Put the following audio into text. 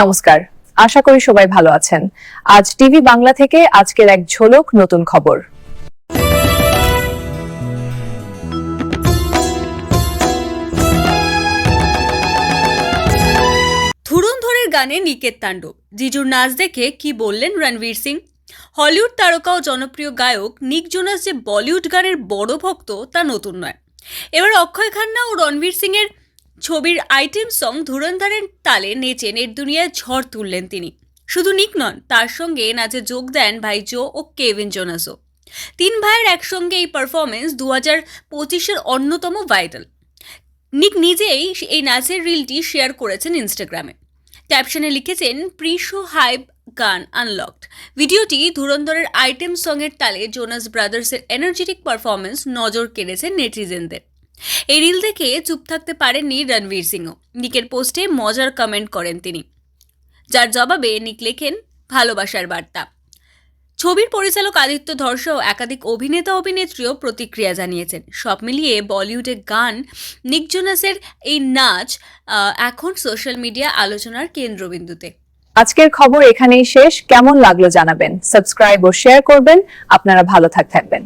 নমস্কার, আশা করি সবাই ভালো আছেন। আজ টিভি বাংলা থেকে আজকের এক ঝলক নতুন খবর। ধুরন্ধরের গানে নিকের তাণ্ডব, জিজুর নাচ দেখে কি বললেন রণবীর সিং। হলিউড তারকা ও জনপ্রিয় গায়ক নিক জোনাস যে বলিউড গানের বড় ভক্ত তা নতুন নয়। এবার অক্ষয় খান্না ও রণবীর সিং এর ছবির আইটেম সং ধুরন্ধরের তালে নেচে নেট দুনিয়ায় ঝড় তুললেন তিনি। শুধু নিক নন, তার সঙ্গে নাচে যোগ দেন ভাই জো ও কেভিন জোনাসও। তিন ভাইয়ের একসঙ্গে এই পারফরমেন্স 2025-এর অন্যতম ভাইরাল। নিক নিজেই এই নাচের রিলটি শেয়ার করেছেন ইনস্টাগ্রামে। ক্যাপশনে লিখেছেন, প্রি শো হাইপ গান আনলকড। ভিডিওটি ধুরন্ধরের আইটেম সঙের তালে জোনাস ব্রাদার্সের এনার্জেটিক পারফরমেন্স নজর কেড়েছে নেটিজেনদের। এই রিল দেখে চুপ থাকতে পারেননি রণবীর সিংও। নিকের পোস্টে মজার কমেন্ট করেন তিনি, যার জবাবে নিক লেখেন ভালোবাসার বার্তা। ছবির পরিচালক আদিত্য ধর সহ একাধিক অভিনেতা অভিনেত্রীও প্রতিক্রিয়া জানিয়েছেন। সব মিলিয়ে বলিউডের গান নিক জোনাসের এই নাচ এখন সোশ্যাল মিডিয়া আলোচনার কেন্দ্রবিন্দুতে। আজকের খবর এখানেই শেষ। কেমন লাগলো জানাবেন, সাবস্ক্রাইব ও শেয়ার করবেন। আপনারা ভালো থাকবেন।